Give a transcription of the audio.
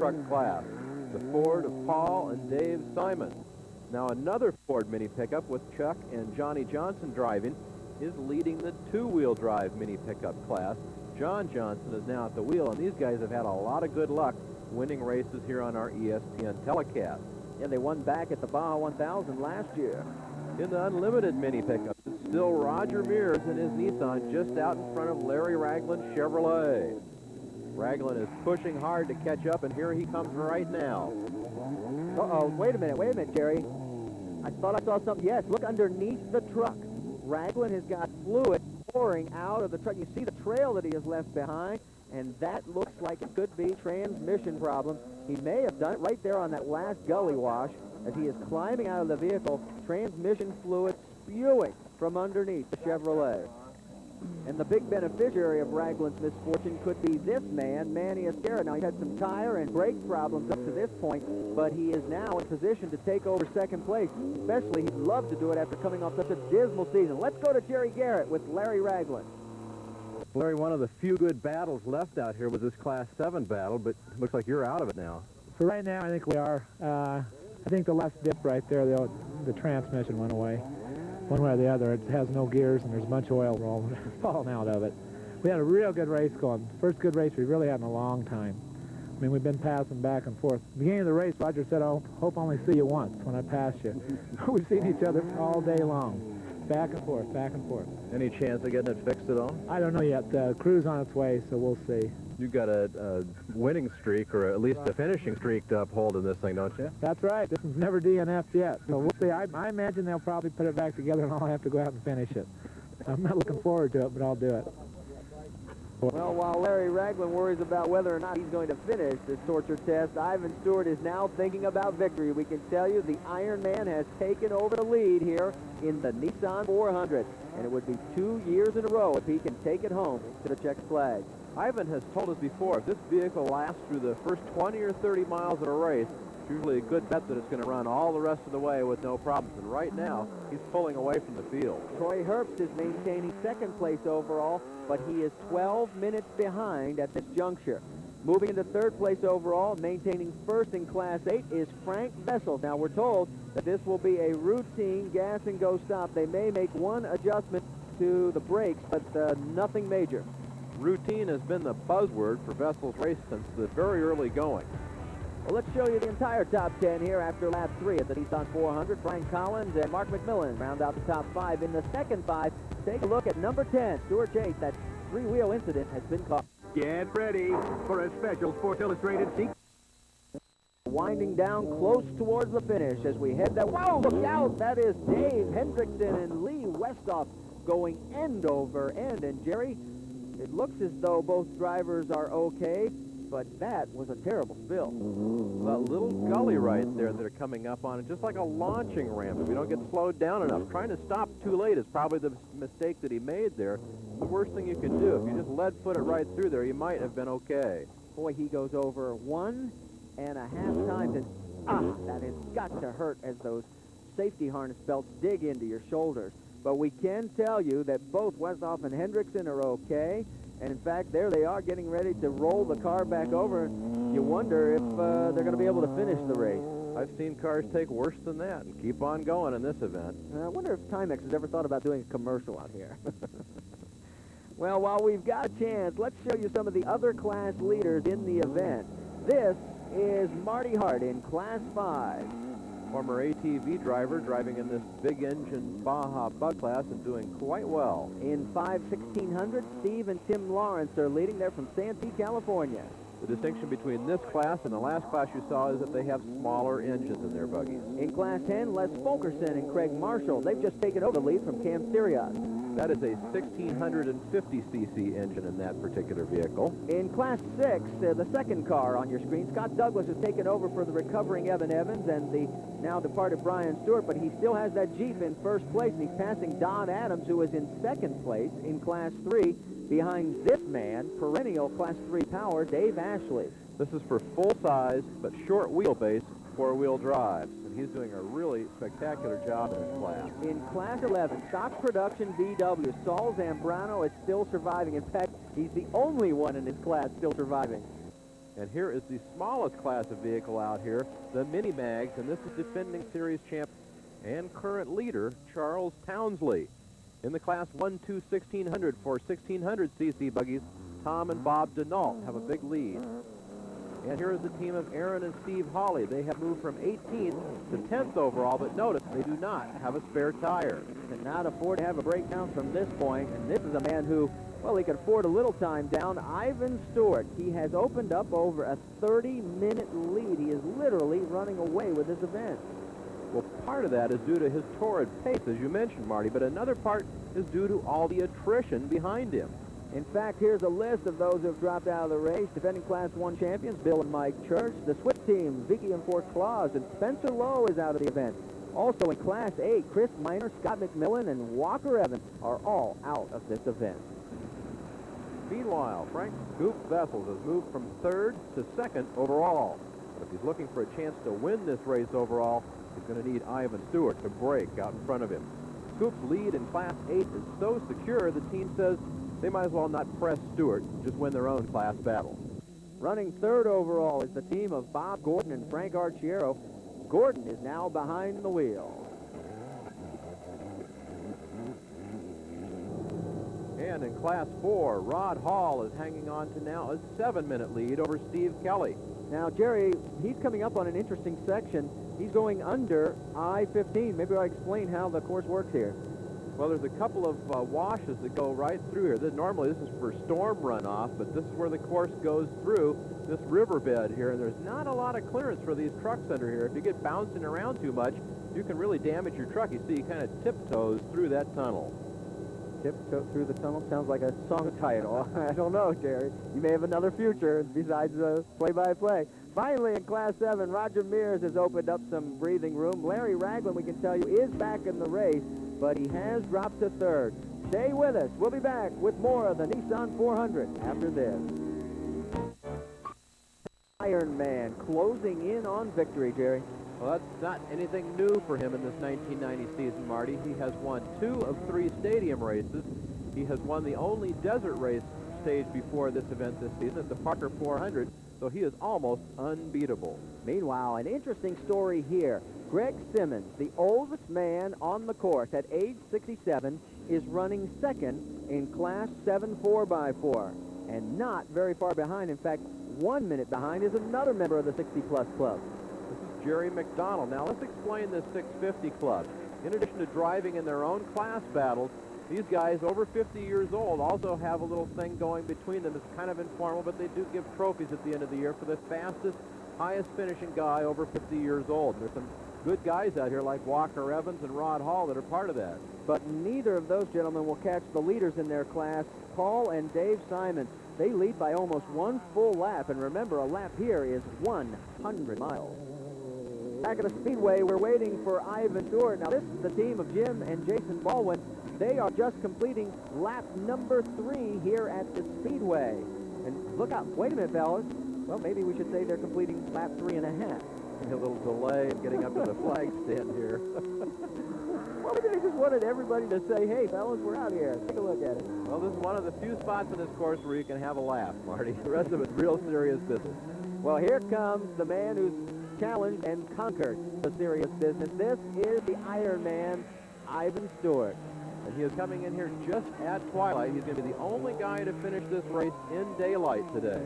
truck class, the Ford of Paul and Dave Simon. Now another Ford mini pickup with Chuck and Johnny Johnson driving is leading the two-wheel drive mini pickup class. John Johnson is now at the wheel, and these guys have had a lot of good luck winning races here on our ESPN telecast. Yeah, they won back at the Baja 1000 last year. In the unlimited mini pickup, it's still Roger Mears and his Nissan just out in front of Larry Ragland's Chevrolet. Ragland is pushing hard to catch up, and here he comes right now. Uh-oh, wait a minute, Jerry. I thought I saw something. Yes, look underneath the truck. Ragland has got fluid pouring out of the truck. You see the trail that he has left behind, and that looks like it could be transmission problem. He may have done it right there on that last gully wash as he is climbing out of the vehicle, transmission fluid spewing from underneath the Chevrolet. And the big beneficiary of Ragland's misfortune could be this man, Manny Esquerra. Now, he's had some tire and brake problems up to this point, but he is now in position to take over second place. Especially, he'd love to do it after coming off such a dismal season. Let's go to Jerry Garrett with Larry Ragland. Larry, one of the few good battles left out here was this Class 7 battle, but it looks like you're out of it now. For right now, I think we are. I think the last dip right there, the transmission went away. One way or the other, it has no gears, and there's a bunch of oil falling out of it. We had a real good race going. First good race we really had in a long time. I mean, we've been passing back and forth. At the beginning of the race, Roger said, "I hope I only see you once when I pass you." We've seen each other all day long, back and forth, back and forth. Any chance of getting it fixed at all? I don't know yet. The crew's on its way, so we'll see. You've got a winning streak, or at least a finishing streak to uphold in this thing, don't you? That's right. This one's never DNF'd yet, so we'll see. I imagine they'll probably put it back together, and I'll have to go out and finish it. I'm not looking forward to it, but I'll do it. Well, while Larry Ragland worries about whether or not he's going to finish this torture test, Ivan Stewart is now thinking about victory. We can tell you the Iron Man has taken over the lead here in the Nissan 400, and it would be 2 years in a row if he can take it home to the checkered flag. Ivan has told us before, if this vehicle lasts through the first 20 or 30 miles of a race, it's usually a good bet that it's going to run all the rest of the way with no problems. And right now, he's pulling away from the field. Troy Herbst is maintaining second place overall, but he is 12 minutes behind at this juncture. Moving into third place overall, maintaining first in Class 8 is Frank Vessels. Now, we're told that this will be a routine gas-and-go stop. They may make one adjustment to the brakes, but nothing major. Routine has been the buzzword for Vessel's race since the very early going. Well, let's show you the entire top 10 here after lap 3 at the Nissan 400. Frank Collins and Mark McMillan round out the top 5. In the second 5, take a look at number 10, Stuart Chase. That three-wheel incident has been caught. Get ready for a special Sports Illustrated sequence. Winding down close towards the finish as we head that. Whoa, look out! That is Dave Hendrickson and Lee Westhoff going end over end. And Jerry, it looks as though both drivers are okay, but that was a terrible spill. That little gully right there that they're coming up on, it's just like a launching ramp. If you don't get slowed down enough, trying to stop too late is probably the mistake that he made there. The worst thing you can do, if you just lead-foot it right through there, you might have been okay. Boy, he goes over 1.5 times, and that has got to hurt as those safety harness belts dig into your shoulders. But we can tell you that both Westhoff and Hendrickson are okay. And in fact, there they are getting ready to roll the car back over. You wonder if they're going to be able to finish the race. I've seen cars take worse than that and keep on going in this event. I wonder if Timex has ever thought about doing a commercial out here. Well, while we've got a chance, let's show you some of the other class leaders in the event. This is Marty Hart in Class 5. Former ATV driver driving in this big engine Baja Bug class and doing quite well. In 5/1600, Steve and Tim Lawrence are leading there from Santee, California. The distinction between this class and the last class you saw is that they have smaller engines in their buggies. In Class 10, Les Fulkerson and Craig Marshall. They've just taken over the lead from Cam Sirius. That is a 1,650cc engine in that particular vehicle. In Class 6, the second car on your screen, Scott Douglas has taken over for the recovering Evan Evans and the now departed Brian Stewart, but he still has that Jeep in first place, and he's passing Don Adams, who is in second place in Class 3, behind this man, perennial Class 3 power, Dave Ashley. This is for full-size but short wheelbase four-wheel drives, and he's doing a really spectacular job in his class. In Class 11, stock production VW, Saul Zambrano is still surviving. In fact, he's the only one in his class still surviving. And here is the smallest class of vehicle out here, the Mini Mags, and this is defending series champ and current leader, Charles Townsley. In the Class 1-2-1600 for 1600cc buggies, Tom and Bob Denault have a big lead. And here is the team of Aaron and Steve Hawley. They have moved from 18th to 10th overall, but notice they do not have a spare tire. Cannot afford to have a breakdown from this point, and this is a man who, well, he could afford a little time down. Ivan Stewart, he has opened up over a 30-minute lead. He is literally running away with this event. Well, part of that is due to his torrid pace, as you mentioned, Marty, but another part is due to all the attrition behind him. In fact, here's a list of those who have dropped out of the race. Defending Class 1 champions, Bill and Mike Church. The Swift team, Vicky and Fort Claus, and Spencer Lowe is out of the event. Also in Class 8, Chris Miner, Scott McMillan, and Walker Evans are all out of this event. Meanwhile, Frank Scoop Vessels has moved from 3rd to 2nd overall. But if he's looking for a chance to win this race overall, he's going to need Ivan Stewart to break out in front of him. Scoop's lead in Class 8 is so secure, the team says they might as well not press Stewart, just win their own class battle. Running 3rd overall is the team of Bob Gordon and Frank Archiero. Gordon is now behind the wheel. And in Class 4, Rod Hall is hanging on to now a 7-minute lead over Steve Kelly. Now, Jerry, he's coming up on an interesting section. He's going under I-15. Maybe I'll explain how the course works here. Well, there's a couple of washes that go right through here. Normally, this is for storm runoff, but this is where the course goes through this riverbed here, and there's not a lot of clearance for these trucks under here. If you get bouncing around too much, you can really damage your truck. You see, he kind of tiptoes through that tunnel. Tiptoe through the tunnel sounds like a song title. I don't know, Jerry. You may have another future besides the play-by-play. Finally, in Class 7, Roger Mears has opened up some breathing room. Larry Ragland, we can tell you, is back in the race, but he has dropped to 3rd. Stay with us. We'll be back with more of the Nissan 400 after this. Iron Man closing in on victory, Jerry. Well, that's not anything new for him in this 1990 season, Marty. He has won 2 of 3 stadium races. He has won the only desert race stage before this event this season. It's the Parker 400, so he is almost unbeatable. Meanwhile, an interesting story here. Greg Simmons, the oldest man on the course at age 67, is running 2nd in Class 7 4x4, and not very far behind. In fact, 1 minute behind is another member of the 60-plus club. This is Jerry McDonald. Now, let's explain this 650 club. In addition to driving in their own class battles, these guys over 50 years old also have a little thing going between them. It's kind of informal, but they do give trophies at the end of the year for the fastest, highest finishing guy over 50 years old. There's some good guys out here like Walker Evans and Rod Hall that are part of that. But neither of those gentlemen will catch the leaders in their class, Paul and Dave Simon. They lead by almost 1 full lap, and remember, a lap here is 100 miles. Back at the Speedway, we're waiting for Ivan Stewart. Now, this is the team of Jim and Jason Baldwin. They are just completing lap number 3 here at the Speedway. And look out, wait a minute, fellas. Well, maybe we should say they're completing lap 3.5. A little delay in getting up to the flag stand here. Well, they just wanted everybody to say, hey, fellas, we're out here. Take a look at it. Well, this is one of the few spots in this course where you can have a laugh, Marty. The rest of it's real serious business. Well, here comes the man who's challenged and conquered the serious business. This is the Iron Man, Ivan Stewart. And he is coming in here just at twilight. He's going to be the only guy to finish this race in daylight today.